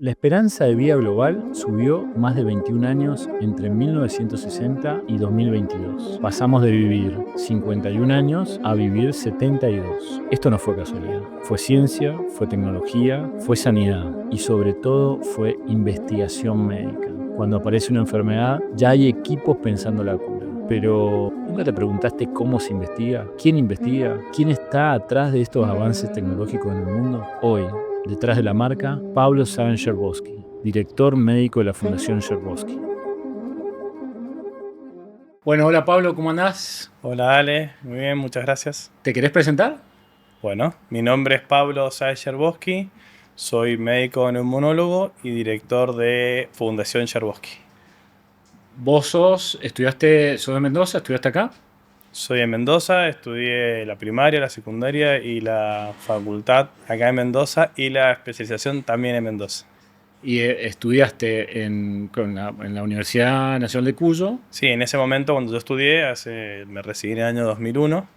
La esperanza de vida global subió más de 21 años entre 1960 y 2022. Pasamos de vivir 51 años a vivir 72. Esto no fue casualidad. Fue ciencia, fue tecnología, fue sanidad y sobre todo fue investigación médica. Cuando aparece una enfermedad, ya hay equipos pensando la cura. Pero, ¿nunca te preguntaste cómo se investiga? ¿Quién investiga? ¿Quién está atrás de estos avances tecnológicos en el mundo? Hoy, detrás de la marca, Pablo Sagan-Sherbowski, director médico de la Fundación Sherbowski. Bueno, hola Pablo, ¿cómo andás? Hola Ale, muy bien, muchas gracias. ¿Te querés presentar? Bueno, mi nombre es Pablo Sáez-Sherbowski, soy médico neumonólogo y director de Fundación Sherbowski. Vos sos de Mendoza, estudiaste acá. Soy de Mendoza, estudié la primaria, la secundaria y la facultad acá en Mendoza y la especialización también en Mendoza. Y estudiaste en la Universidad Nacional de Cuyo. Sí, en ese momento cuando yo estudié, me recibí en el año 2001,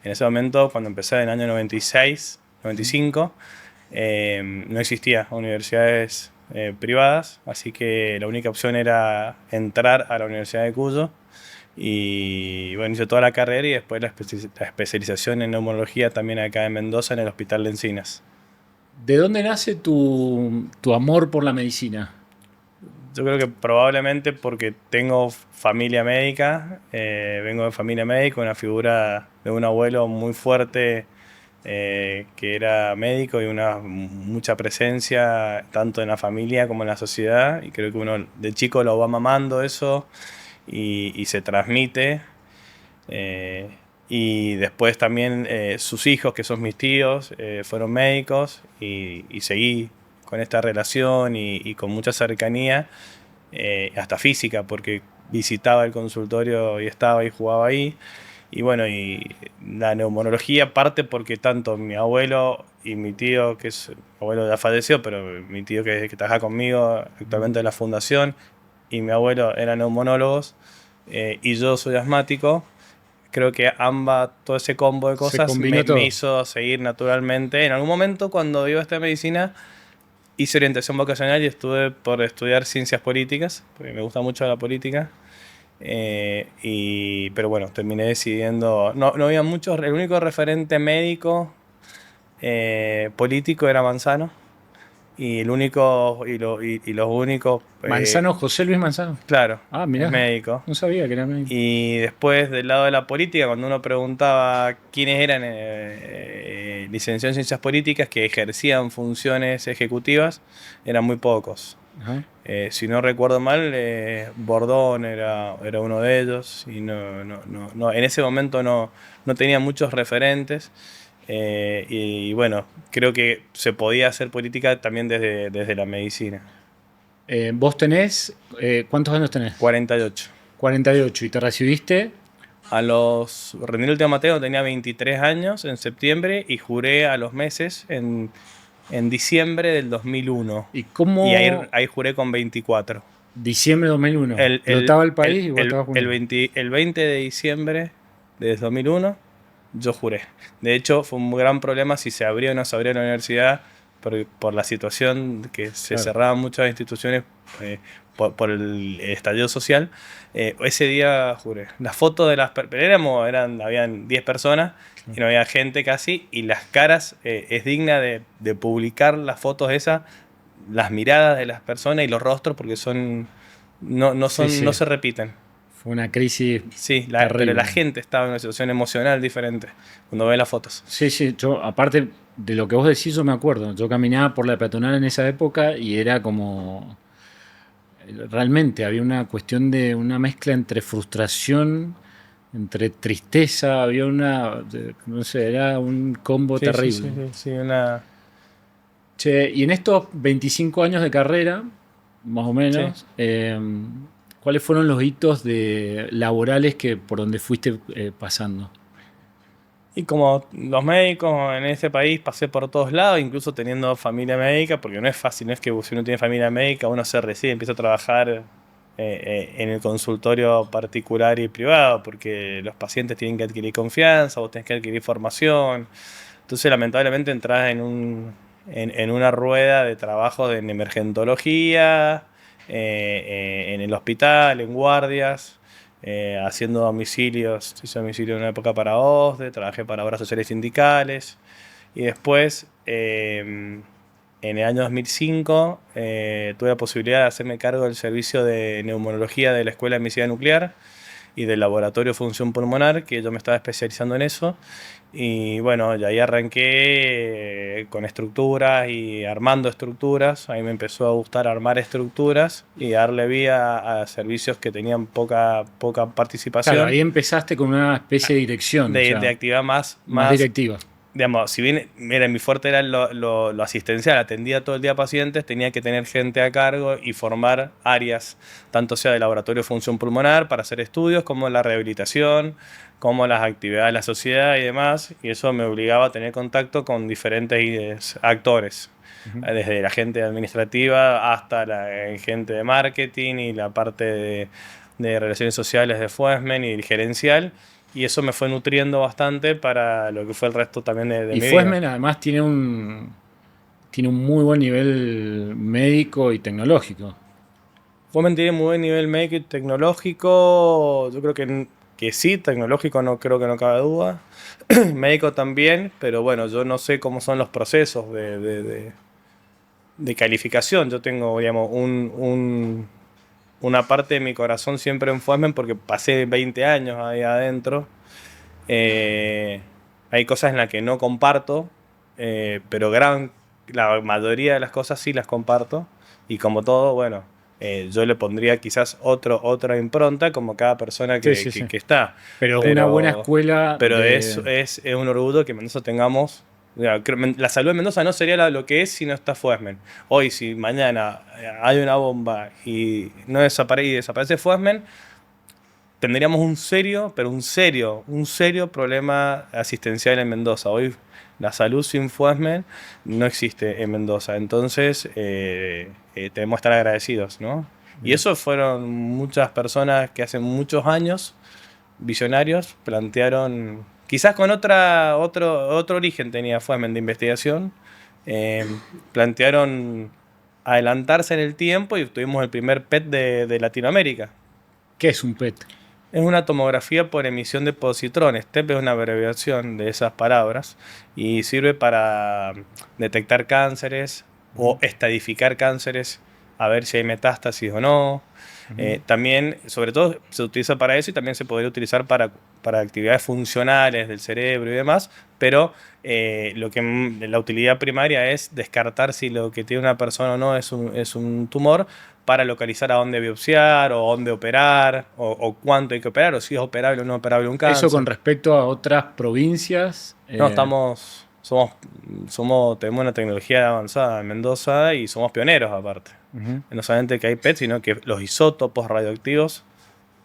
en ese momento cuando empecé en el año 96, 95, no existía universidades privadas, así que la única opción era entrar a la Universidad de Cuyo y bueno, hice toda la carrera y después la especialización en neumología también acá en Mendoza en el Hospital de Encinas. ¿De dónde nace tu amor por la medicina? Yo creo que probablemente porque tengo familia médica, vengo de familia médica, una figura de un abuelo muy fuerte que era médico y mucha presencia tanto en la familia como en la sociedad, y creo que uno de chico lo va mamando eso y se transmite. eh, y después también sus hijos, que son mis tíos, fueron médicos y seguí con esta relación y con mucha cercanía, hasta física, porque visitaba el consultorio y estaba y jugaba ahí. Y bueno, y la neumonología parte porque tanto mi abuelo y mi tío, mi abuelo ya falleció, pero mi tío que trabaja conmigo actualmente en la fundación, y mi abuelo eran neumonólogos, y yo soy asmático. Creo que todo ese combo de Se cosas combinó me todo. hizo seguir naturalmente. En algún momento, cuando iba a estudiar medicina, hice orientación vocacional y estuve por estudiar ciencias políticas, porque me gusta mucho la política. Pero bueno, terminé decidiendo. No había muchos. El único referente médico político era Manzano. Y el único. Y los únicos. Manzano, José Luis Manzano. Claro, Ah, es mirá, médico. no sabía que era médico. Y después, del lado de la política, cuando uno preguntaba quiénes eran licenciados en ciencias políticas que ejercían funciones ejecutivas, eran muy pocos. Ajá. Si no recuerdo mal, Bordón era uno de ellos, y en ese momento no tenía muchos referentes. Y bueno, creo que se podía hacer política también desde la medicina. Vos tenés, ¿cuántos años tenés? 48. 48. ¿Y te recibiste? Rendí el último Mateo, tenía 23 años en septiembre y juré a los meses en diciembre del 2001. ¿Y Y ahí, cómo ahí juré con 24. diciembre de 2001? El, el, ¿Explotaba el el, país y vos el, estabas el jugando? 20 de diciembre de 2001 yo juré. De hecho, fue un gran problema si se abría o no se abría la universidad por la situación que se Claro. cerraban muchas instituciones por el estallido social. Ese día juré. Las fotos de habían 10 personas y no había gente casi, y las caras, es digna de publicar las fotos esas, las miradas de las personas y los rostros, porque Sí, no sí. se repiten. Fue una crisis Sí, pero la terrible. gente estaba en una situación emocional diferente cuando ve las fotos. Sí, sí. Yo, aparte de lo que vos decís, yo me acuerdo. Yo caminaba por la peatonal en esa época y era como. Realmente había una cuestión de una mezcla entre frustración, entre tristeza, había no sé, era un combo Sí, sí, sí, terrible. sí, sí, Che, y en estos 25 años de carrera, más o sí. menos, ¿cuáles fueron los hitos laborales por donde fuiste pasando? Y como los médicos en este país pasé por todos lados, incluso teniendo familia médica, porque no es fácil, no es que si uno tiene familia médica uno se recibe, empieza a trabajar en el consultorio particular y privado, porque los pacientes tienen que adquirir confianza, vos tenés que adquirir formación. Entonces lamentablemente entras en una rueda de trabajo en emergentología, en el hospital, en guardias, haciendo domicilios. Hice domicilio en una época para OSDE, trabajé para obras sociales sindicales. Y después, en el año 2005, tuve la posibilidad de hacerme cargo del servicio de neumonología de la Escuela de Medicina Nuclear y del laboratorio de función pulmonar, que yo me estaba especializando en eso. Y bueno, y ahí arranqué con estructuras y armando estructuras. Ahí me empezó a gustar armar estructuras y darle vida a servicios que tenían poca Claro, participación ahí empezaste con una especie de dirección, o de sea, actividad más más, directiva. digamos, si bien mira, mi fuerte era lo asistencial, atendía todo el día pacientes, tenía que tener gente a cargo y formar áreas, tanto sea de laboratorio de función pulmonar para hacer estudios, como la rehabilitación, como las actividades de la sociedad y demás, y eso me obligaba a tener contacto con diferentes actores, desde la gente administrativa hasta la gente de marketing y la parte de relaciones sociales de Fuesmen y gerencial. Y eso me fue nutriendo bastante para lo que fue el resto también de Y mi vida. Fuesmen además tiene un muy buen nivel médico y tecnológico. Fuesmen tiene muy buen nivel médico y tecnológico. Yo creo que sí, tecnológico no creo que no cabe duda. Médico también, pero bueno, yo no sé cómo son los procesos de calificación. Yo tengo, digamos, una parte de mi corazón siempre en Fuesmen porque pasé 20 años ahí adentro. Eh, Hay cosas en las que no comparto, pero la mayoría de las cosas sí las comparto. Y como todo, bueno, yo le pondría quizás otra impronta como cada persona Sí, sí, sí. que está. Pero es una buena Pero, escuela pero de... es un orgullo que en Mendoza tengamos. La salud de Mendoza no sería lo que es si no está Fuesmen. Hoy, si mañana hay una bomba y no desaparece Fuesmen, tendríamos un serio problema asistencial en Mendoza. Hoy la salud sin Fuesmen no existe en Mendoza. Entonces, tenemos que estar agradecidos, ¿no? Y eso fueron muchas personas que hace muchos años, visionarios, plantearon, quizás con otro origen tenía Fuesmen de investigación, eh, plantearon adelantarse en el tiempo y tuvimos el primer PET de Latinoamérica. ¿Qué es un PET? Es una tomografía por emisión de positrones. TEP es una abreviación de esas palabras y sirve para detectar cánceres o estadificar cánceres, a ver si hay metástasis o no. También, sobre todo, se utiliza para eso y también se podría utilizar para actividades funcionales del cerebro y demás, pero la utilidad primaria es descartar si lo que tiene una persona o no es un tumor, para localizar a dónde biopsiar o dónde operar o cuánto hay que operar o si es operable o no operable un cáncer. Eso con respecto a otras provincias. No, tenemos una tecnología avanzada en Mendoza y somos pioneros aparte. No solamente que hay PET, sino que los isótopos radioactivos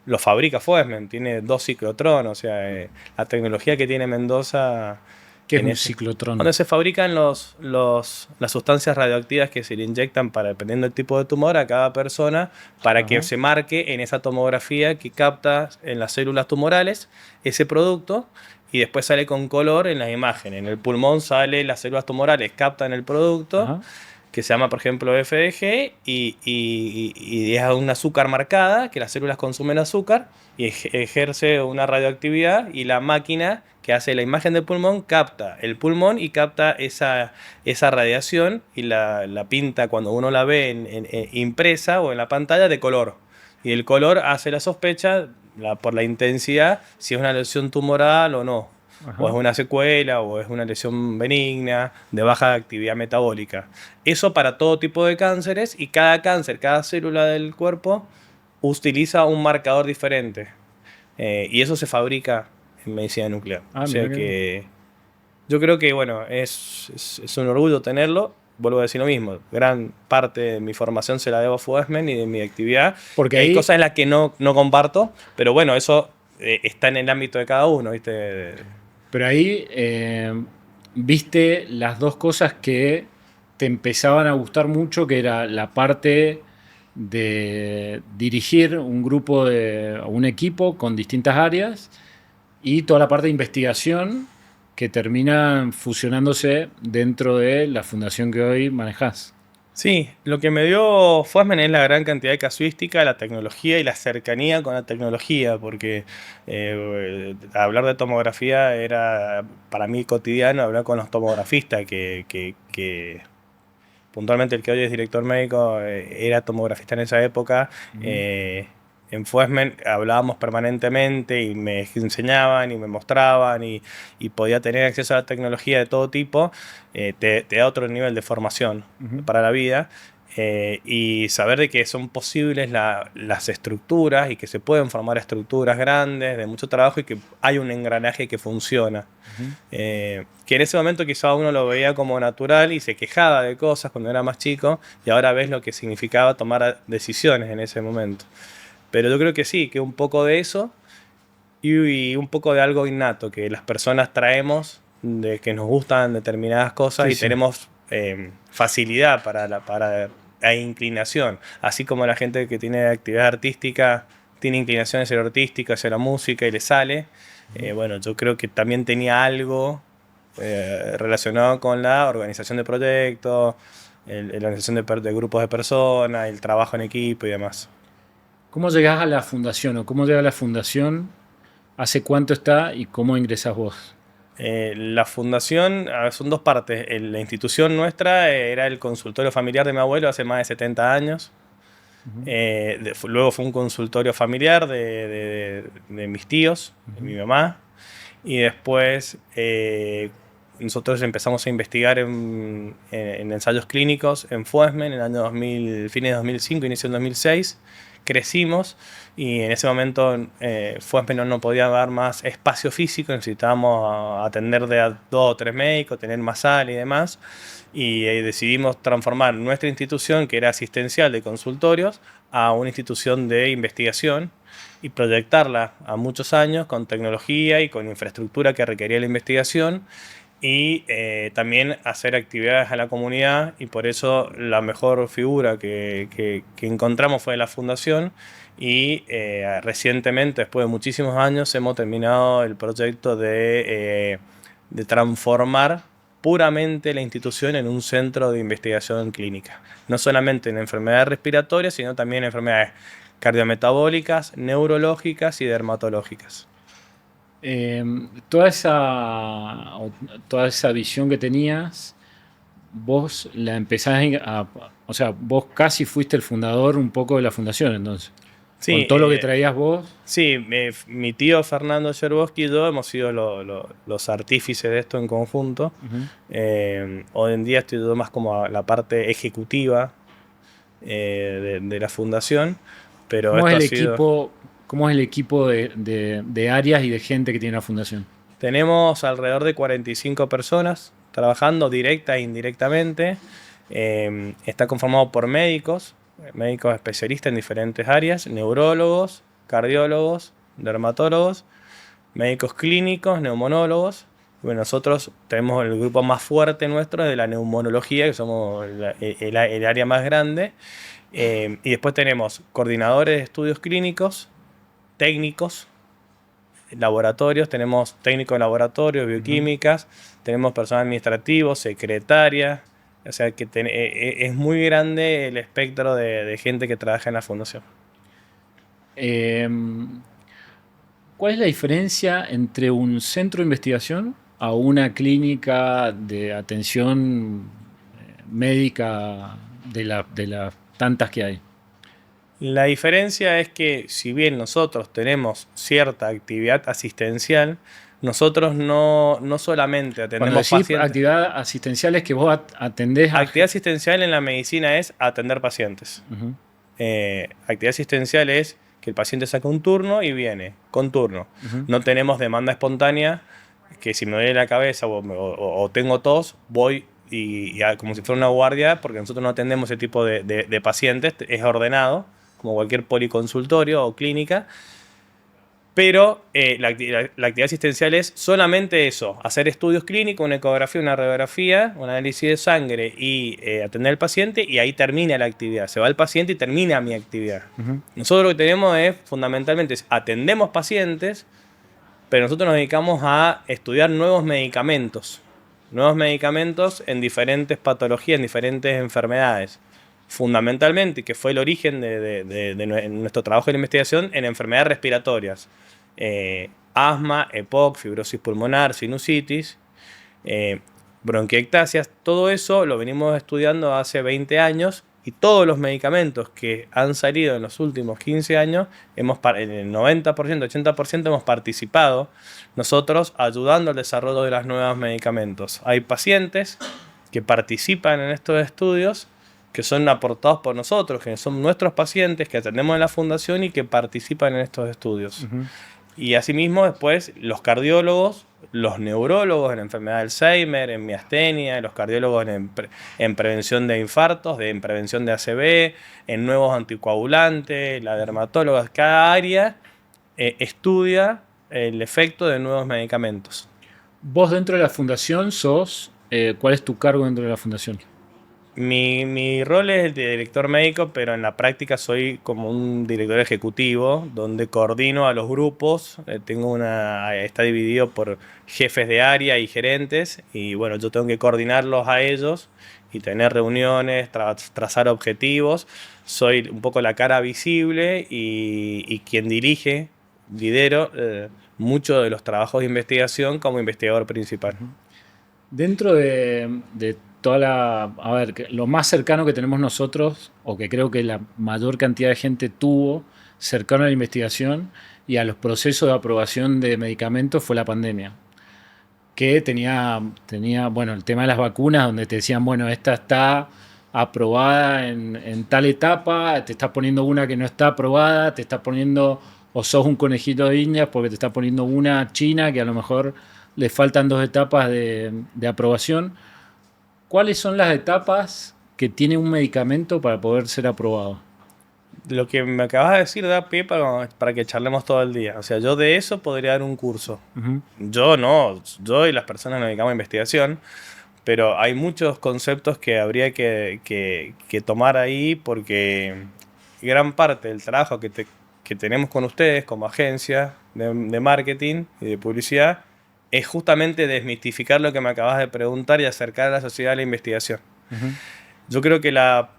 los fabrica Fuesmen, tiene 2 ciclotrón, o sea, la tecnología que tiene Mendoza... ¿Qué es un ciclotrón? Donde se fabrican las sustancias radioactivas que se le inyectan dependiendo del tipo de tumor a cada persona, para que se marque en esa tomografía que capta en las células tumorales ese producto y después sale con color en las imágenes. En el pulmón sale las células tumorales, captan el producto, que se llama, por ejemplo, FDG, y es un azúcar marcada, que las células consumen azúcar y ejerce una radioactividad, y la máquina que hace la imagen del pulmón capta el pulmón y capta esa radiación y la pinta cuando uno la ve impresa o en la pantalla de color. Y el color hace la sospecha por la intensidad si es una lesión tumoral o no. O es una secuela, o es una lesión benigna, de baja actividad metabólica. Eso para todo tipo de cánceres, y cada cáncer, cada célula del cuerpo utiliza un marcador diferente. Y eso se fabrica en medicina nuclear. O sea que yo creo que, bueno, es un orgullo tenerlo. Vuelvo a decir lo mismo, gran parte de mi formación se la debo a Fuesmen y de mi actividad. Porque hay cosas en las que no comparto, pero bueno, eso está en el ámbito de cada uno, ¿viste? Pero ahí viste las dos cosas que te empezaban a gustar mucho, que era la parte de dirigir un grupo, un equipo con distintas áreas, y toda la parte de investigación, que terminan fusionándose dentro de la fundación que hoy manejás. Sí, lo que me dio Fuasmen es la gran cantidad de casuística, la tecnología y la cercanía con la tecnología, porque hablar de tomografía era para mí cotidiano hablar con los tomografistas, que puntualmente el que hoy es director médico era tomografista en esa época. En Fuesmen hablábamos permanentemente y me enseñaban y me mostraban y podía tener acceso a la tecnología de todo tipo. Te da otro nivel de formación para la vida. Y saber de que son posibles las estructuras y que se pueden formar estructuras grandes de mucho trabajo y que hay un engranaje que funciona. Que en ese momento quizá uno lo veía como natural y se quejaba de cosas cuando era más chico, y ahora ves lo que significaba tomar decisiones en ese momento. Pero yo creo que sí, que un poco de eso y un poco de algo innato que las personas traemos, de que nos gustan determinadas cosas, Sí, y sí. tenemos facilidad e inclinación. Así como la gente que tiene actividad artística tiene inclinación hacia lo artístico, hacia la música y le sale. Bueno, yo creo que también tenía algo relacionado con la organización de proyectos, la organización de grupos de personas, el trabajo en equipo y demás. ¿Cómo llegás a la fundación o cómo llega la fundación? ¿Hace cuánto está y cómo ingresás vos? La fundación, son dos partes. La institución nuestra era el consultorio familiar de mi abuelo hace más de 70 años. Luego fue un consultorio familiar de mis tíos, de mi mamá. Y después nosotros empezamos a investigar en ensayos clínicos en Fuesmen en el año 2000, fines de 2005, inicio del 2006. Crecimos y en ese momento Fuesmen no podía dar más espacio físico, necesitábamos atender de a 2 o 3 médicos, tener más sala y demás. Y decidimos transformar nuestra institución, que era asistencial de consultorios, a una institución de investigación y proyectarla a muchos años con tecnología y con infraestructura que requería la investigación, y también hacer actividades a la comunidad, y por eso la mejor figura que encontramos fue la fundación. Y recientemente, después de muchísimos años, hemos terminado el proyecto de transformar puramente la institución en un centro de investigación clínica, no solamente en enfermedades respiratorias, sino también en enfermedades cardiometabólicas, neurológicas y dermatológicas. Eh, toda esa visión que tenías, vos la empezás a... O sea, vos casi fuiste el fundador un poco de la fundación, entonces. Con Sí, todo lo que traías vos. sí, mi tío Fernando Yerboski y yo hemos sido los artífices de esto en conjunto. Hoy en día estoy yo más como a la parte ejecutiva de la fundación, pero ¿Cómo es esto ha el sido... equipo, cómo es el equipo de áreas y de gente que tiene la fundación? Tenemos alrededor de 45 personas trabajando directa e indirectamente. Está conformado por médicos especialistas en diferentes áreas, neurólogos, cardiólogos, dermatólogos, médicos clínicos, neumonólogos. Bueno, nosotros tenemos el grupo más fuerte nuestro de la neumonología, que somos el área más grande. Y después tenemos coordinadores de estudios clínicos, técnicos, laboratorios, tenemos técnicos de laboratorios, bioquímicas, tenemos personal administrativo, secretaria. O sea que es muy grande el espectro de gente que trabaja en la fundación. Eh, ¿Cuál es la diferencia entre un centro de investigación a una clínica de atención médica de las tantas que hay? La diferencia es que si bien nosotros tenemos cierta actividad asistencial, nosotros no solamente Cuando atendemos decís pacientes. actividad asistencial es que vos atendés a... Actividad asistencial en la medicina es atender pacientes. Ujú. Actividad asistencial es que el paciente saca un turno y viene con turno. No tenemos demanda espontánea, que si me duele la cabeza o tengo tos, voy como si fuera una guardia, porque nosotros no atendemos ese tipo de pacientes, es ordenado, como cualquier policonsultorio o clínica. Pero la actividad asistencial es solamente eso: hacer estudios clínicos, una ecografía, una radiografía, un análisis de sangre y atender al paciente, y ahí termina la actividad. Se va el paciente y termina mi actividad. Nosotros lo que tenemos es, fundamentalmente, atendemos pacientes, pero nosotros nos dedicamos a estudiar nuevos medicamentos en diferentes patologías, en diferentes enfermedades. Fundamentalmente, que fue el origen de nuestro trabajo de investigación en enfermedades respiratorias. Asma, EPOC, fibrosis pulmonar, sinusitis, bronquiectasias, todo eso lo venimos estudiando hace 20 años y todos los medicamentos que han salido en los últimos 15 años, en el 90%, 80% hemos participado nosotros ayudando al desarrollo de los nuevos medicamentos. Hay pacientes que participan en estos estudios que son aportados por nosotros, que son nuestros pacientes que atendemos en la fundación y que participan en estos estudios. Y asimismo después los cardiólogos, los neurólogos en enfermedad de Alzheimer, en miastenia, los cardiólogos en prevención de infartos, en prevención de ACV, en nuevos anticoagulantes, la dermatóloga, cada área estudia el efecto de nuevos medicamentos. Vos dentro de la fundación sos, ¿cuál es tu cargo dentro de la fundación? Mi rol es el de director médico, pero en la práctica soy como un director ejecutivo, donde coordino a los grupos. Está dividido por jefes de área y gerentes, y bueno, yo tengo que coordinarlos a ellos y tener reuniones, trazar objetivos. Soy un poco la cara visible y quien lidero muchos de los trabajos de investigación como investigador principal. Dentro de a ver, lo más cercano que tenemos nosotros, o que creo que la mayor cantidad de gente tuvo cercano a la investigación y a los procesos de aprobación de medicamentos, fue la pandemia. Que tenía bueno, el tema de las vacunas, donde te decían, bueno, esta está aprobada en tal etapa, te estás poniendo una que no está aprobada, te estás poniendo, o sos un conejito de Indias porque te estás poniendo una china que a lo mejor le faltan 2 etapas de aprobación. ¿Cuáles son las etapas que tiene un medicamento para poder ser aprobado? Lo que me acabas de decir da pie para que charlemos todo el día. O sea, yo de eso podría dar un curso. Yo y las personas nos dedicamos a investigación, pero hay muchos conceptos que habría que tomar ahí, porque gran parte del trabajo que tenemos con ustedes como agencia de marketing y de publicidad es justamente desmitificar lo que me acabas de preguntar y acercar a la sociedad a la investigación. Yo creo que la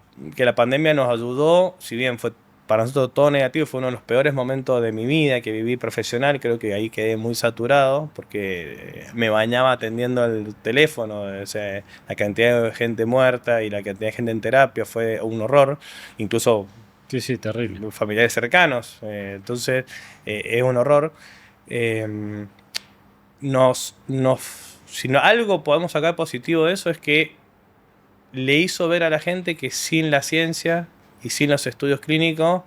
pandemia nos ayudó, si bien fue para nosotros todo negativo, fue uno de los peores momentos de mi vida que viví profesional. Creo que ahí quedé muy saturado porque me bañaba atendiendo el teléfono. O sea, la cantidad de gente muerta y la cantidad de gente en terapia fue un horror, incluso sí, terrible. Familiares cercanos. Entonces es un horror. Si algo podemos sacar positivo de eso, es que le hizo ver a la gente que sin la ciencia y sin los estudios clínicos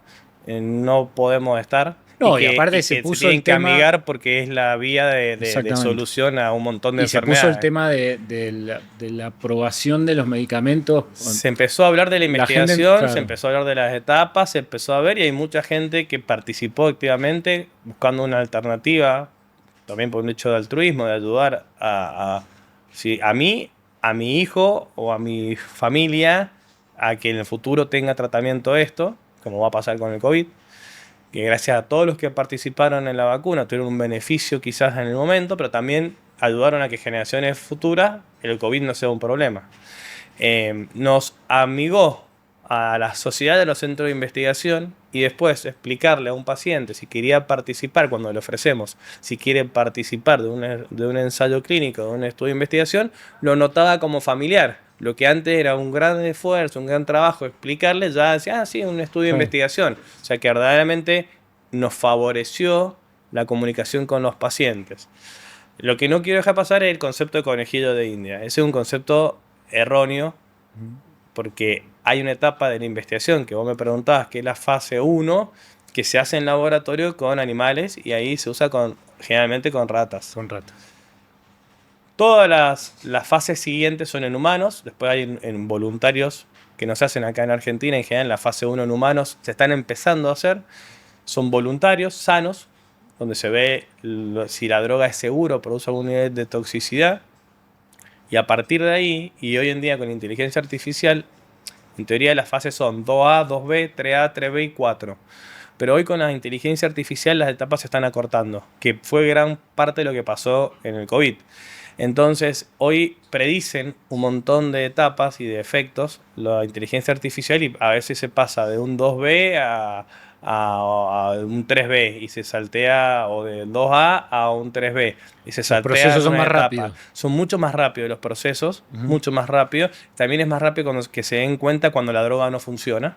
no podemos estar. No, y aparte se puso el tema, amigar porque es la vía de solución a un montón de enfermedades. Se puso el tema de la aprobación de los medicamentos. Se empezó a hablar de la investigación, se empezó a hablar de las etapas, se empezó a ver, y hay mucha gente que participó activamente buscando una alternativa, también por un hecho de altruismo, de ayudar a mí, a mi hijo o a mi familia, a que en el futuro tenga tratamiento esto, como va a pasar con el COVID, que gracias a todos los que participaron en la vacuna tuvieron un beneficio quizás en el momento, pero también ayudaron a que generaciones futuras el COVID no sea un problema. Nos amigó a la sociedad de los centros de investigación, y después explicarle a un paciente si quería participar, cuando le ofrecemos, si quiere participar de un ensayo clínico, de un estudio de investigación, lo notaba como familiar. Lo que antes era un gran esfuerzo, un gran trabajo explicarle, ya decía, sí, un estudio de investigación. O sea que verdaderamente nos favoreció la comunicación con los pacientes. Lo que no quiero dejar pasar es el concepto de conejillo de India. Ese es un concepto erróneo, porque hay una etapa de la investigación que vos me preguntabas, que es la fase 1, que se hace en laboratorio con animales, y ahí se usa generalmente con ratas. Con ratas. Todas las fases siguientes son en humanos. Después hay en voluntarios que no se hacen acá en Argentina. En general, la fase 1 en humanos se están empezando a hacer. Son voluntarios, sanos, donde se ve si la droga es segura o produce algún nivel de toxicidad. Y a partir de ahí, y hoy en día con inteligencia artificial, en teoría las fases son 2A, 2B, 3A, 3B y 4. Pero hoy con la inteligencia artificial las etapas se están acortando, que fue gran parte de lo que pasó en el COVID. Entonces, hoy predicen un montón de etapas y de efectos la inteligencia artificial y a veces se pasa de un 2B a un 3B y se saltea, o de 2A a un 3B y se Los saltea procesos son alguna más etapa. rápidos. Son mucho más rápidos los procesos, Ujú. mucho más rápido. También es más rápido cuando que se den cuenta cuando la droga no funciona.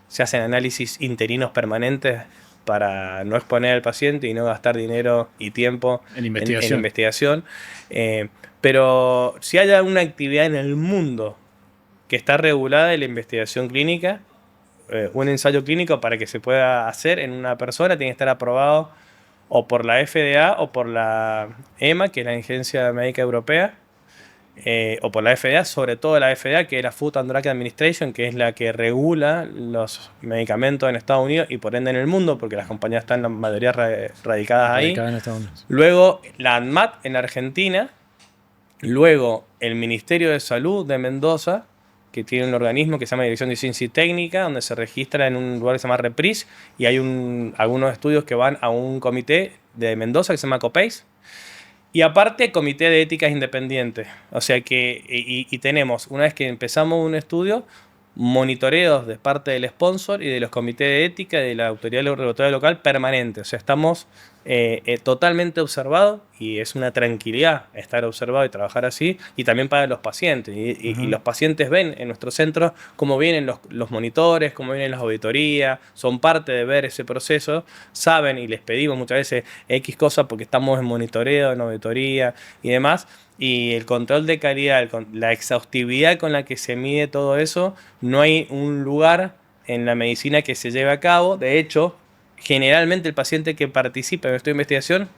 Se hacen análisis interinos permanentes para no exponer al paciente y no gastar dinero y tiempo En en investigación. investigación. Pero si hay alguna actividad en el mundo que está regulada en la investigación clínica, un ensayo clínico para que se pueda hacer en una persona tiene que estar aprobado o por la FDA o por la EMA, que es la Agencia Médica Europea, o por la FDA, sobre todo la FDA, que es la Food and Drug Administration, que es la que regula los medicamentos en Estados Unidos y por ende en el mundo, porque las compañías están la mayoría radicadas ahí. Radicada en Estados Unidos. Luego la ANMAT en Argentina, luego el Ministerio de Salud de Mendoza, que tiene un organismo que se llama Dirección de Ciencia y Técnica, donde se registra en un lugar que se llama REPRIS, y hay algunos estudios que van a un comité de Mendoza que se llama COPEIS. Y aparte, comité de éticas independiente. O sea que, y tenemos, una vez que empezamos un estudio, monitoreos de parte del sponsor y de los comités de ética y de la autoridad regulatoria local permanente. O sea, estamos totalmente observados y es una tranquilidad estar observado y trabajar así. Y también para los pacientes. Y los pacientes ven en nuestros centros cómo vienen los monitores, cómo vienen las auditorías, son parte de ver ese proceso, saben y les pedimos muchas veces X cosas porque estamos en monitoreo, en auditoría y demás. Y el control de calidad, la exhaustividad con la que se mide todo eso, no hay un lugar en la medicina que se lleve a cabo. De hecho, generalmente el paciente que participa en un estudio de investigación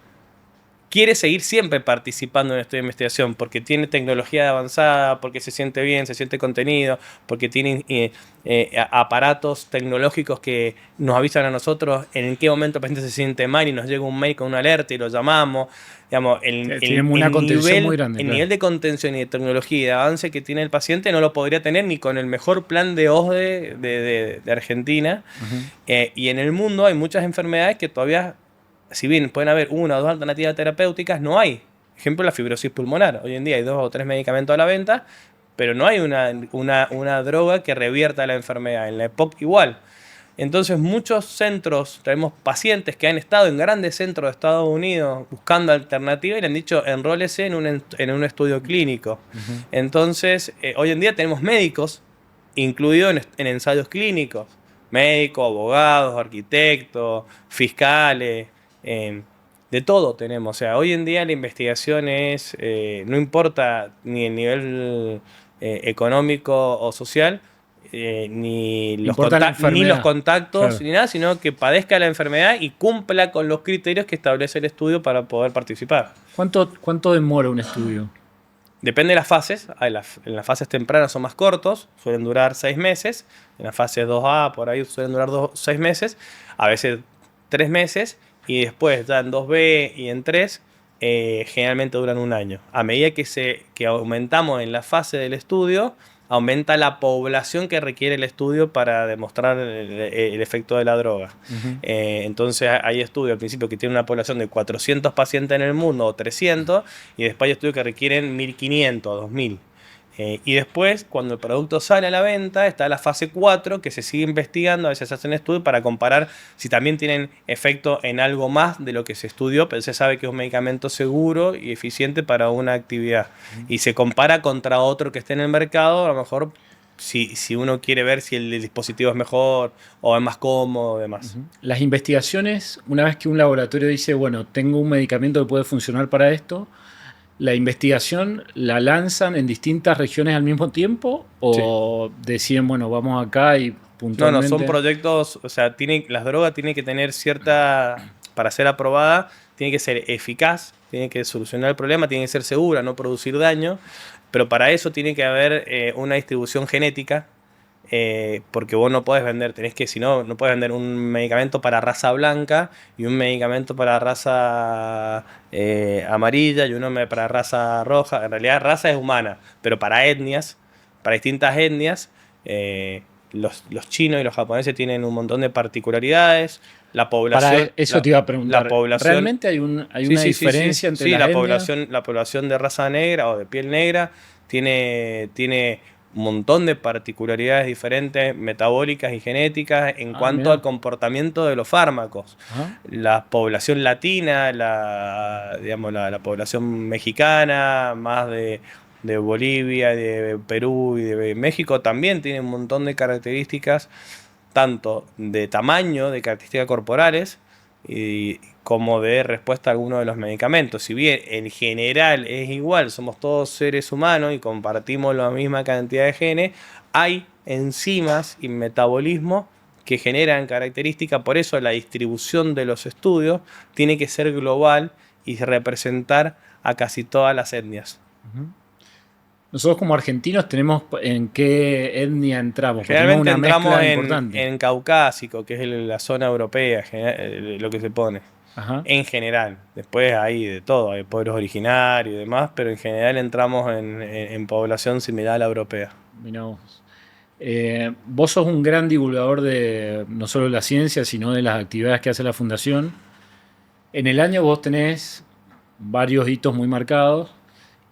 quiere seguir siempre participando en el estudio de investigación porque tiene tecnología avanzada, porque se siente bien, se siente contenido, porque tiene aparatos tecnológicos que nos avisan a nosotros en qué momento el paciente se siente mal y nos llega un mail con una alerta y lo llamamos. Digamos, Tenemos una contención muy grande. el Claro. nivel de contención y de tecnología y de avance que tiene el paciente no lo podría tener ni con el mejor plan de OSDE de Argentina. Y en el mundo hay muchas enfermedades que todavía, si bien pueden haber una o dos alternativas terapéuticas, no hay. Ejemplo, la fibrosis pulmonar. Hoy en día hay 2 o 3 medicamentos a la venta, pero no hay una droga que revierta la enfermedad. En la EPOC igual. Entonces muchos centros, traemos pacientes que han estado en grandes centros de Estados Unidos buscando alternativas y le han dicho enrólese en un estudio clínico. Entonces hoy en día tenemos médicos incluidos en ensayos clínicos. Médicos, abogados, arquitectos, fiscales, de todo tenemos. O sea, hoy en día la investigación es, no importa ni el nivel económico o social, ni los Importa la enfermedad. contactos, Claro. ni nada, sino que padezca la enfermedad y cumpla con los criterios que establece el estudio para poder participar. ¿Cuánto demora un estudio? Depende de las fases. En las fases tempranas son más cortos, suelen durar 6 meses. En las fases 2A, por ahí suelen durar 6 meses, a veces 3 meses. Y después, ya en 2B y en 3, generalmente duran un año. A medida que aumentamos en la fase del estudio, aumenta la población que requiere el estudio para demostrar el efecto de la droga. Entonces hay estudios al principio que tienen una población de 400 pacientes en el mundo o 300, y después hay estudios que requieren 1500 o 2000. Y después, cuando el producto sale a la venta, está la fase 4, que se sigue investigando, a veces se hacen estudios para comparar si también tienen efecto en algo más de lo que se estudió, pero se sabe que es un medicamento seguro y eficiente para una actividad. Y se compara contra otro que esté en el mercado, a lo mejor si uno quiere ver si el dispositivo es mejor o es más cómodo y demás. Las investigaciones, una vez que un laboratorio dice, bueno, tengo un medicamento que puede funcionar para esto, ¿la investigación la lanzan en distintas regiones al mismo tiempo? ¿O deciden, bueno, vamos acá y puntualmente? No, son proyectos, o sea, las drogas tienen que tener cierta, para ser aprobada, tiene que ser eficaz, tiene que solucionar el problema, tiene que ser segura, no producir daño, pero para eso tiene que haber una distribución genética, porque vos no podés vender, si no podés vender un medicamento para raza blanca y un medicamento para raza amarilla y uno para raza roja. En realidad raza es humana, pero para etnias, para distintas etnias, los chinos y los japoneses tienen un montón de particularidades. La población... Para eso te iba a preguntar. La población, ¿Realmente hay una diferencia entre las etnias? La población de raza negra o de piel negra tiene un montón de particularidades diferentes, metabólicas y genéticas en cuanto mirá. al comportamiento de los fármacos. Ajá. La población latina, la población mexicana, más de Bolivia, de Perú y de México, también tiene un montón de características, tanto de tamaño, de características corporales, como de respuesta a alguno de los medicamentos. Si bien en general es igual, somos todos seres humanos y compartimos la misma cantidad de genes, hay enzimas y metabolismo que generan características. Por eso la distribución de los estudios tiene que ser global y representar a casi todas las etnias. Uh-huh. Nosotros como argentinos tenemos en qué etnia entramos. Generalmente tenemos una entramos mezcla importante. en caucásico, que es la zona europea, lo que se pone. Ajá. En general. Después hay de todo, hay pueblos originarios y demás, pero en general entramos en población similar a la europea. Mirá vos. Vos sos un gran divulgador de no solo la ciencia, sino de las actividades que hace la Fundación. En el año vos tenés varios hitos muy marcados.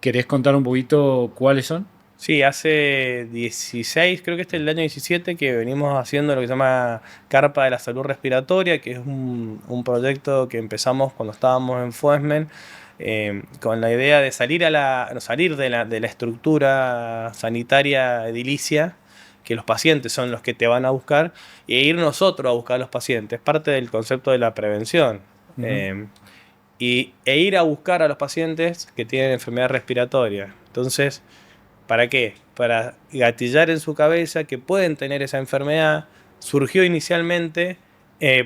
¿Querés contar un poquito cuáles son? Sí, hace 16, creo que este es el año 17, que venimos haciendo lo que se llama Carpa de la Salud Respiratoria, que es un proyecto que empezamos cuando estábamos en Fuesmen, con la idea de salir de la estructura sanitaria edilicia, que los pacientes son los que te van a buscar, e ir nosotros a buscar a los pacientes, parte del concepto de la prevención. Uh-huh. E ir a buscar a los pacientes que tienen enfermedad respiratoria. Entonces, ¿para qué? Para gatillar en su cabeza que pueden tener esa enfermedad. Surgió inicialmente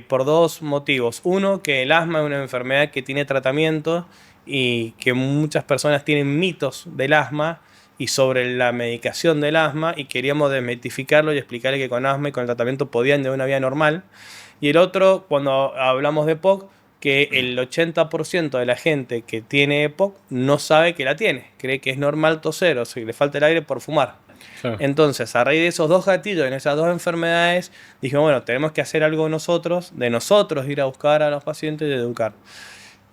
por dos motivos. Uno, que el asma es una enfermedad que tiene tratamiento y que muchas personas tienen mitos del asma y sobre la medicación del asma, y queríamos desmitificarlo y explicarle que con asma y con el tratamiento podían llevar una vida normal. Y el otro, cuando hablamos de EPOC, que el 80% de la gente que tiene EPOC no sabe que la tiene. Cree que es normal toser o si le falta el aire por fumar. Claro. Entonces, a raíz de esos dos gatillos, en esas dos enfermedades, dijimos, bueno, tenemos que hacer algo nosotros, de nosotros ir a buscar a los pacientes y educar.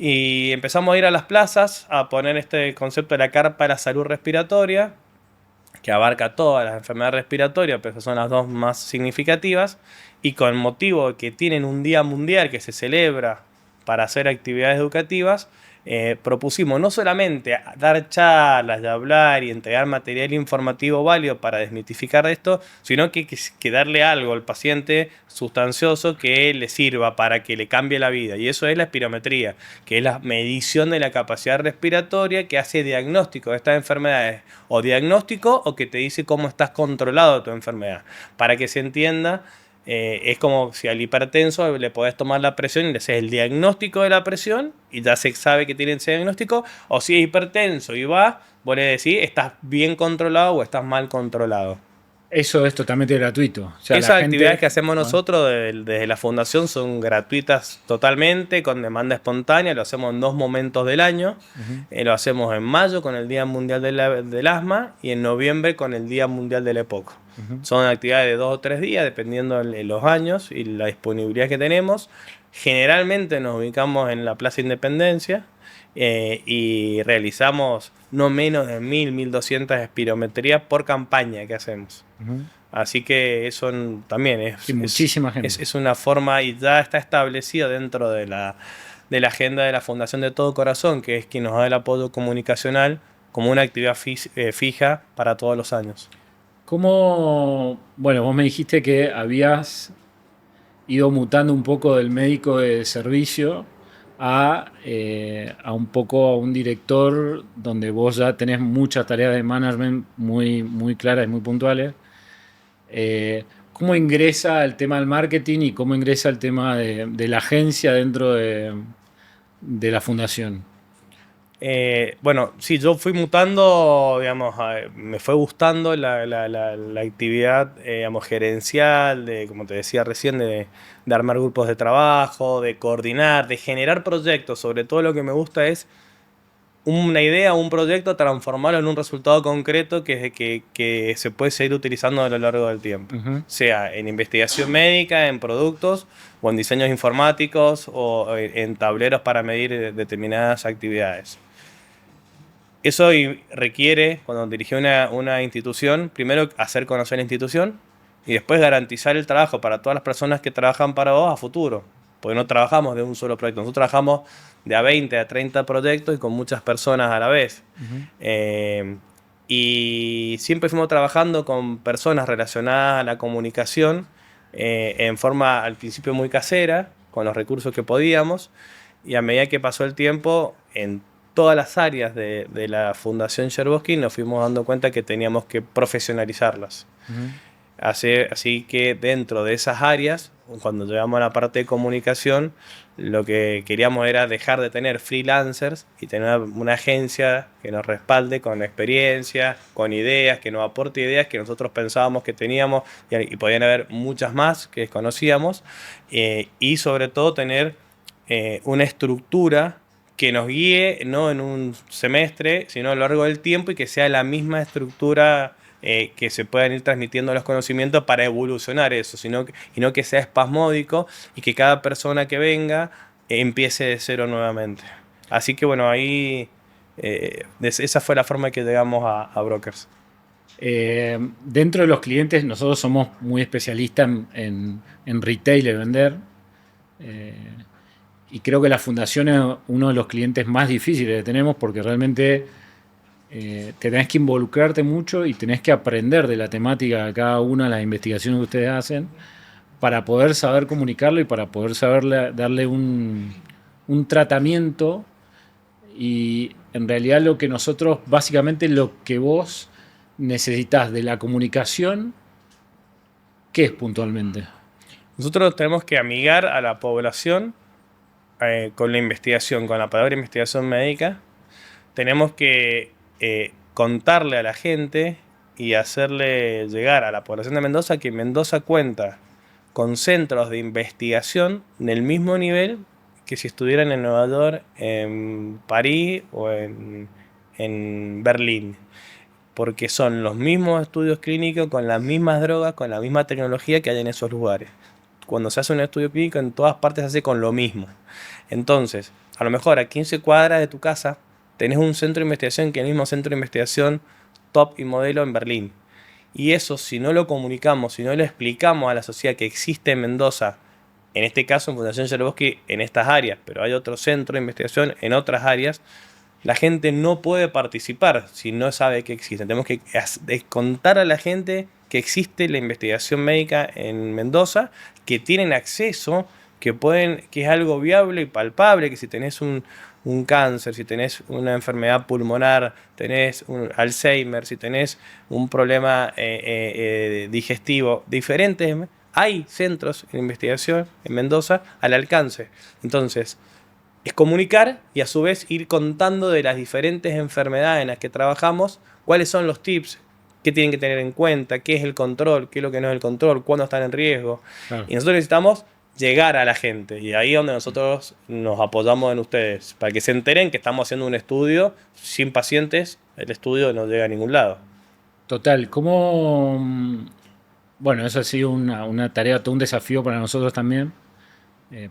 Y empezamos a ir a las plazas a poner este concepto de la carpa de la salud respiratoria, que abarca todas las enfermedades respiratorias, pero son las dos más significativas, y con motivo de que tienen un día mundial que se celebra para hacer actividades educativas, propusimos no solamente dar charlas y hablar y entregar material informativo válido para desmitificar esto, sino que darle algo al paciente sustancioso que le sirva para que le cambie la vida. Y eso es la espirometría, que es la medición de la capacidad respiratoria que hace diagnóstico de estas enfermedades, o diagnóstico o que te dice cómo estás controlado de tu enfermedad. Para que se entienda, es como si al hipertenso le podés tomar la presión y le haces el diagnóstico de la presión y ya se sabe que tiene ese diagnóstico, o si es hipertenso y va, vos le decís estás bien controlado o estás mal controlado. Eso es totalmente gratuito. O sea, esas actividades que hacemos nosotros desde la Fundación son gratuitas totalmente, con demanda espontánea, lo hacemos en 2 momentos del año. Uh-huh. Lo hacemos en mayo con el Día Mundial del Asma y en noviembre con el Día Mundial del EPOC. Uh-huh. Son actividades de 2 o 3 días, dependiendo de los años y la disponibilidad que tenemos. Generalmente nos ubicamos en la Plaza Independencia y realizamos no menos de 1.200 espirometrías por campaña que hacemos. Uh-huh. Así que eso también es muchísima gente. Es una forma, y ya está establecido dentro de la agenda de la Fundación de Todo Corazón, que es quien nos da el apoyo comunicacional como una actividad fija para todos los años. ¿Cómo? Bueno, vos me dijiste que habías ido mutando un poco del médico de servicio a un poco a un director donde vos ya tenés muchas tareas de management muy, muy claras y muy puntuales. ¿Cómo ingresa el tema del marketing y cómo ingresa el tema de la agencia dentro de la fundación? Bueno, sí, yo fui mutando, digamos, me fue gustando la actividad, digamos, gerencial, como te decía recién, de armar grupos de trabajo, de coordinar, de generar proyectos. Sobre todo lo que me gusta es una idea, un proyecto, transformarlo en un resultado concreto que se puede seguir utilizando a lo largo del tiempo. Sea en investigación médica, en productos, o en diseños informáticos, o en tableros para medir determinadas actividades. Eso requiere, cuando dirigí una institución, primero hacer conocer la institución y después garantizar el trabajo para todas las personas que trabajan para vos a futuro. Porque no trabajamos de un solo proyecto, nosotros trabajamos de a 20 a 30 proyectos y con muchas personas a la vez. Y siempre fuimos trabajando con personas relacionadas a la comunicación en forma al principio muy casera, con los recursos que podíamos, y a medida que pasó el tiempo, en todas las áreas de la Fundación Cherbushky nos fuimos dando cuenta que teníamos que profesionalizarlas. Así que dentro de esas áreas, cuando llegamos a la parte de comunicación, lo que queríamos era dejar de tener freelancers y tener una agencia que nos respalde con experiencia, con ideas, que nos aporte ideas que nosotros pensábamos que teníamos y podían haber muchas más que desconocíamos, y sobre todo tener una estructura que nos guíe no en un semestre, sino a lo largo del tiempo, y que sea la misma estructura que se puedan ir transmitiendo los conocimientos para evolucionar eso, y no que sea espasmódico y que cada persona que venga empiece de cero nuevamente. Así que bueno, ahí esa fue la forma que llegamos a Brokers. Dentro de los clientes, nosotros somos muy especialistas en retail, en vender. Y creo que la fundación es uno de los clientes más difíciles que tenemos, porque realmente tenés que involucrarte mucho y tenés que aprender de la temática de cada una de las investigaciones que ustedes hacen para poder saber comunicarlo y para poder saber darle un tratamiento. Y en realidad lo que nosotros, básicamente lo que vos necesitas de la comunicación, ¿qué es puntualmente? Nosotros tenemos que amigar a la población con la investigación, con la palabra investigación médica. Tenemos que contarle a la gente y hacerle llegar a la población de Mendoza que Mendoza cuenta con centros de investigación del mismo nivel que si estuvieran en Nueva York, en París o en Berlín. Porque son los mismos estudios clínicos, con las mismas drogas, con la misma tecnología que hay en esos lugares. Cuando se hace un estudio clínico, en todas partes se hace con lo mismo. Entonces, a lo mejor a 15 cuadras de tu casa tenés un centro de investigación, que es el mismo centro de investigación top y modelo en Berlín. Y eso, si no lo comunicamos, si no le explicamos a la sociedad que existe en Mendoza, en este caso en Fundación Cherbushky, en estas áreas, pero hay otro centro de investigación en otras áreas, la gente no puede participar si no sabe que existe. Tenemos que contar a la gente que existe la investigación médica en Mendoza, que tienen acceso, que es algo viable y palpable, que si tenés un cáncer, si tenés una enfermedad pulmonar, tenés un Alzheimer, si tenés un problema digestivo, diferentes, hay centros de investigación en Mendoza al alcance. Entonces, es comunicar y a su vez ir contando de las diferentes enfermedades en las que trabajamos, cuáles son los tips, qué tienen que tener en cuenta, qué es el control, qué es lo que no es el control, cuándo están en riesgo. Claro. Y nosotros necesitamos llegar a la gente, y ahí es donde nosotros nos apoyamos en ustedes, para que se enteren que estamos haciendo un estudio. Sin pacientes el estudio no llega a ningún lado. Total, ¿cómo? Bueno, eso ha sido una tarea, todo un desafío para nosotros también,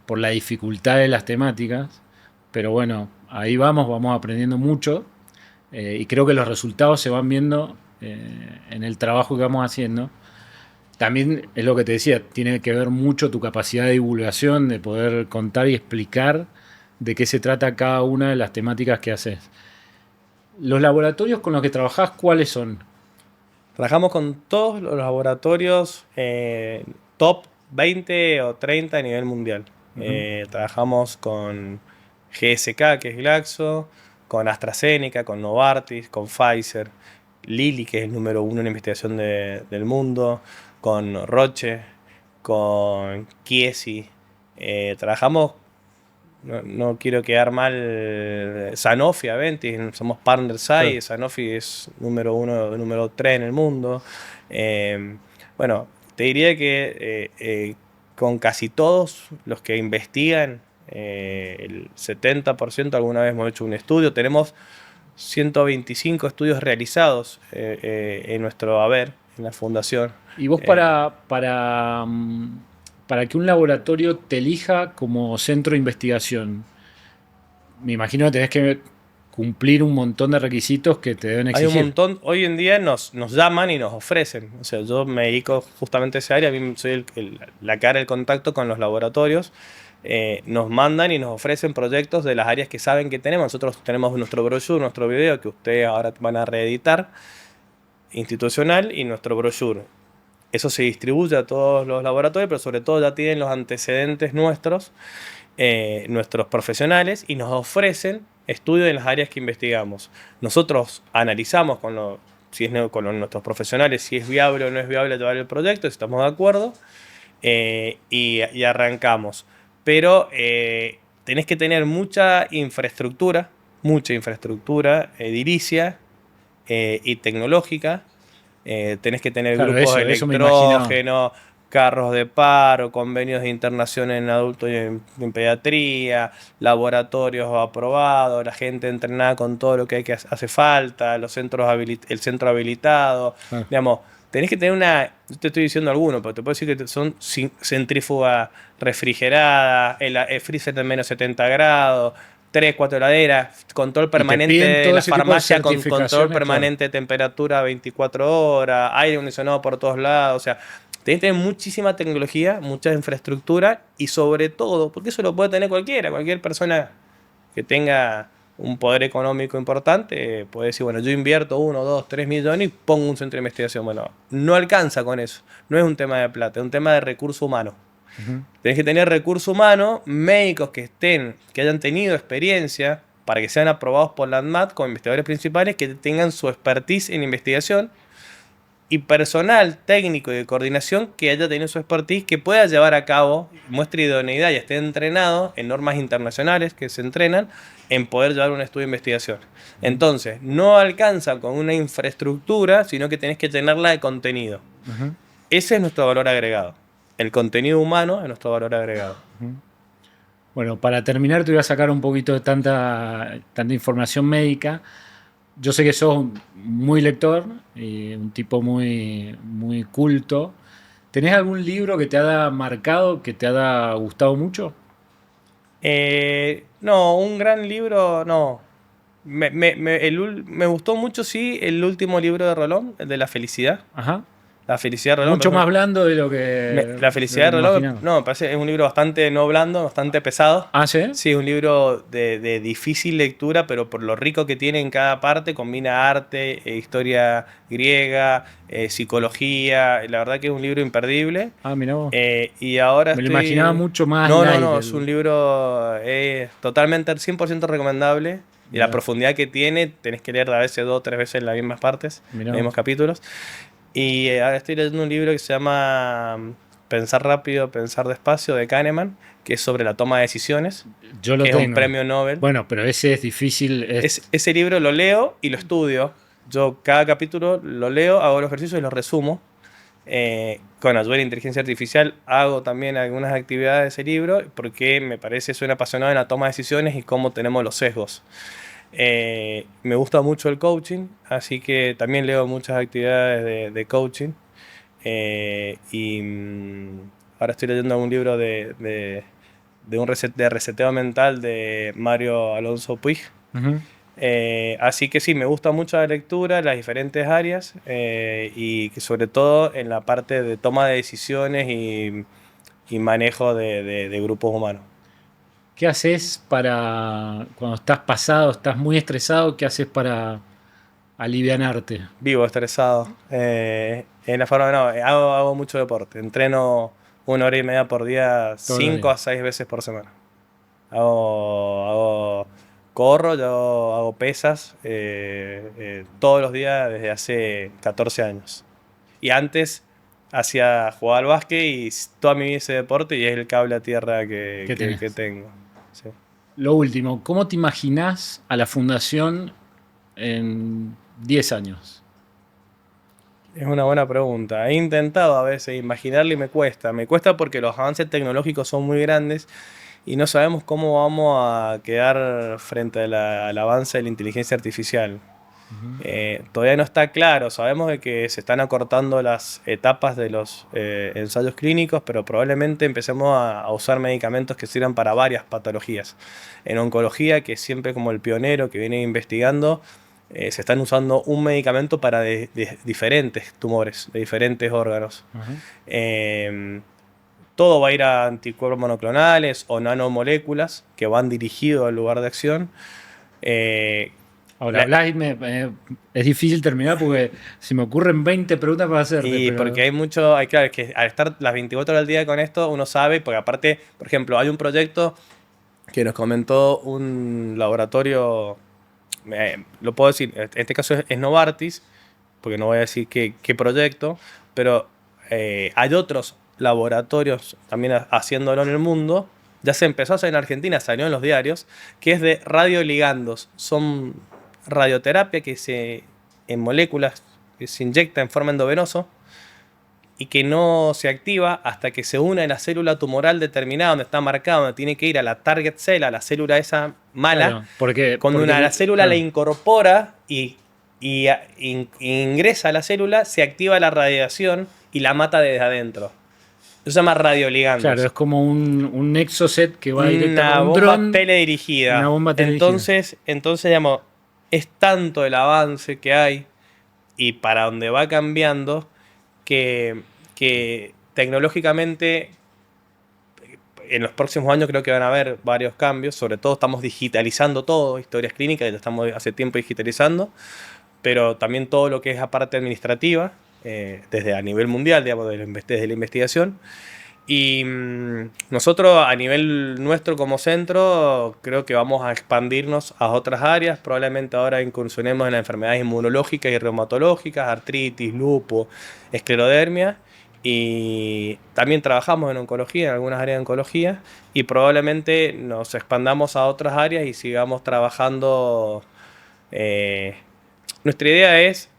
por la dificultad de las temáticas, pero bueno, ahí vamos aprendiendo mucho, y creo que los resultados se van viendo en el trabajo que vamos haciendo. También es lo que te decía, tiene que ver mucho tu capacidad de divulgación, de poder contar y explicar de qué se trata cada una de las temáticas que haces. ¿Los laboratorios con los que trabajás, cuáles son? Trabajamos con todos los laboratorios top 20 o 30 a nivel mundial. Trabajamos con GSK, que es Glaxo, con AstraZeneca, con Novartis, con Pfizer, Lilly, que es el número 1 en investigación del mundo, con Roche, con Chiesi. Trabajamos, no quiero quedar mal, Sanofi, Aventis, somos partners ahí. Sí. Sanofi es número 1, número 3 en el mundo. Bueno, te diría que con casi todos los que investigan El 70% alguna vez hemos hecho un estudio. Tenemos 125 estudios realizados en nuestro haber, en la fundación. Y vos para que un laboratorio te elija como centro de investigación, me imagino que tenés que cumplir un montón de requisitos que te deben Hay un exigir. montón, hoy en día nos llaman y nos ofrecen. O sea, yo me dedico justamente a esa área, a mí soy la cara, el contacto con los laboratorios. Nos mandan y nos ofrecen proyectos de las áreas que saben que tenemos. Nosotros tenemos nuestro brochure, nuestro video, que ustedes ahora van a reeditar, institucional, y nuestro brochure. Eso se distribuye a todos los laboratorios, pero sobre todo ya tienen los antecedentes nuestros, nuestros profesionales, y nos ofrecen estudios en las áreas que investigamos. Nosotros analizamos con nuestros profesionales si es viable o no es viable llevar el proyecto, si estamos de acuerdo, y arrancamos. Pero tenés que tener mucha infraestructura edilicia y tecnológica. Tenés que tener Claro, grupos de eso me imaginaba. electrógeno, carros de paro, convenios de internación en adultos y en pediatría, laboratorios aprobados, la gente entrenada con todo lo que hace falta, el centro habilitado. Ah. Digamos, tenés que tener yo te estoy diciendo algunos, pero te puedo decir que son centrífuga refrigerada, el freezer de menos 70 grados, 3, 4 heladeras, control permanente piden todo de la ese tipo de farmacia con control certificaciones, permanente de temperatura 24 horas, aire acondicionado por todos lados. O sea, tenés que tener muchísima tecnología, mucha infraestructura y sobre todo, porque eso lo puede tener cualquier persona que tenga un poder económico importante, puede decir, bueno, yo invierto 1, 2, 3 millones y pongo un centro de investigación. Bueno, no alcanza con eso. No es un tema de plata, es un tema de recurso humano. Tenés que tener recursos humanos, médicos que hayan tenido experiencia para que sean aprobados por la ANMAT como investigadores principales, que tengan su expertise en investigación, y personal técnico y de coordinación que haya tenido su expertise, que pueda llevar a cabo, muestre idoneidad y esté entrenado en normas internacionales que se entrenan en poder llevar un estudio de investigación. Entonces, no alcanza con una infraestructura, sino que tenés que llenarla de contenido. Ese es nuestro valor agregado. El contenido humano es nuestro valor agregado. Bueno, para terminar te voy a sacar un poquito de tanta información médica. Yo sé que sos muy lector y un tipo muy, muy culto. ¿Tenés algún libro que te haya marcado, que te haya gustado mucho? No, un gran libro, no. Me gustó mucho, sí, el último libro de Rolón, el de la felicidad. Ajá. La felicidad de Rolón. Mucho más blando de lo que, La felicidad de me Rolón, imaginaba. no, me parece es un libro bastante no blando, bastante pesado. ¿Ah, sí? Sí, es un libro de difícil lectura, pero por lo rico que tiene en cada parte, combina arte, historia griega, psicología. La verdad que es un libro imperdible. Ah, mirá vos. Y ahora Me lo imaginaba mucho más light No, el- es un libro totalmente 100% recomendable. Y la Mirá. profundidad que tiene, tenés que leer a veces 2 o 3 veces las mismas partes, Mirá los mismos vos. capítulos. Y ahora estoy leyendo un libro que se llama Pensar rápido, pensar despacio, de Kahneman, que es sobre la toma de decisiones, Yo lo que tengo. es un premio Nobel. Bueno, pero ese es difícil. Ese libro lo leo y lo estudio. Yo cada capítulo lo leo, hago los ejercicios y los resumo. Con ayuda de la inteligencia artificial hago también algunas actividades de ese libro porque me parece, soy un apasionado en la toma de decisiones y cómo tenemos los sesgos. Me gusta mucho el coaching, así que también leo muchas actividades de coaching. Ahora estoy leyendo un libro de reseteo mental de Mario Alonso Puig. Ujú. Así que sí, me gusta mucho la lectura, las diferentes áreas, y que sobre todo en la parte de toma de decisiones y manejo de grupos humanos. ¿Qué haces para, cuando estás pasado, estás muy estresado, qué haces para alivianarte? Vivo estresado. En la forma, no, hago mucho deporte. Entreno 1 hora y media por día, Todos los 5 a días. 6 veces por semana. Corro, yo hago pesas todos los días desde hace 14 años. Y antes jugaba al básquet y toda mi vida hice deporte y es el cable a tierra ¿Qué tenés? que tengo. Sí. Lo último, ¿cómo te imaginás a la fundación en 10 años? Es una buena pregunta. He intentado a veces imaginarlo y me cuesta. Me cuesta porque los avances tecnológicos son muy grandes y no sabemos cómo vamos a quedar frente al avance de la inteligencia artificial. Todavía no está claro, sabemos de que se están acortando las etapas de los ensayos clínicos, pero probablemente empecemos a usar medicamentos que sirvan para varias patologías. En oncología, que es siempre como el pionero que viene investigando, se están usando un medicamento para diferentes tumores, de diferentes órganos. Todo va a ir a anticuerpos monoclonales o nanomoléculas que van dirigidos al lugar de acción. Ahora, hablas y es difícil terminar porque se me ocurren 20 preguntas para hacerte. Y pero... porque hay mucho, claro, es que al estar las 24 horas al día con esto, uno sabe, porque aparte, por ejemplo, hay un proyecto que nos comentó un laboratorio, lo puedo decir, en este caso es Novartis, porque no voy a decir qué proyecto, pero hay otros laboratorios también haciéndolo en el mundo. Ya se empezó a hacer en Argentina, salió en los diarios, que es de radioligandos. Son radioterapia en moléculas que se inyecta en forma endovenoso y que no se activa hasta que se une a la célula tumoral determinada, donde está marcada, donde tiene que ir a la target cell, a la célula esa mala. Claro, cuando la célula la incorpora y ingresa a la célula, se activa la radiación y la mata desde adentro. Eso se llama radioligandos. Claro, es como un exocet que va directamente a un dron. Teledirigida. Una bomba teledirigida. Entonces, digamos, es tanto el avance que hay y para donde va cambiando que tecnológicamente en los próximos años creo que van a haber varios cambios. Sobre todo estamos digitalizando todo, historias clínicas, ya estamos hace tiempo digitalizando, pero también todo lo que es la parte administrativa, desde a nivel mundial, digamos, desde la investigación. Y nosotros a nivel nuestro como centro creo que vamos a expandirnos a otras áreas. Probablemente ahora incursionemos en las enfermedades inmunológicas y reumatológicas, artritis, lupus, esclerodermia. Y también trabajamos en oncología, en algunas áreas de oncología, y probablemente nos expandamos a otras áreas y sigamos trabajando. Nuestra idea es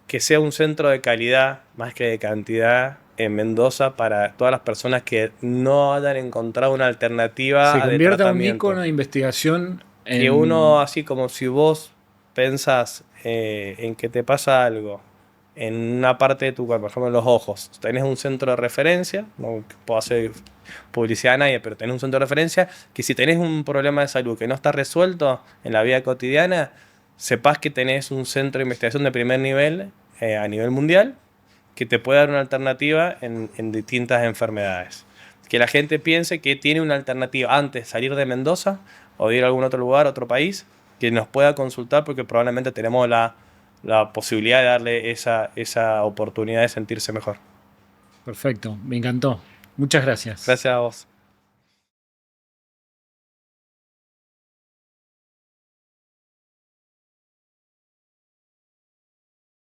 que sea un centro de calidad más que de cantidad en Mendoza para todas las personas que no hayan encontrado una alternativa de tratamiento. Se convierta en un ícono de investigación. Que uno, así como si vos pensás en que te pasa algo en una parte de tu cuerpo, por ejemplo en los ojos, tenés un centro de referencia, no puedo hacer publicidad a nadie, pero tenés un centro de referencia que si tenés un problema de salud que no está resuelto en la vida cotidiana, sepas que tenés un centro de investigación de primer nivel a nivel mundial que te puede dar una alternativa en distintas enfermedades. Que la gente piense que tiene una alternativa antes de salir de Mendoza o de ir a algún otro lugar, otro país, que nos pueda consultar porque probablemente tenemos la posibilidad de darle esa oportunidad de sentirse mejor. Perfecto, me encantó. Muchas gracias. Gracias a vos.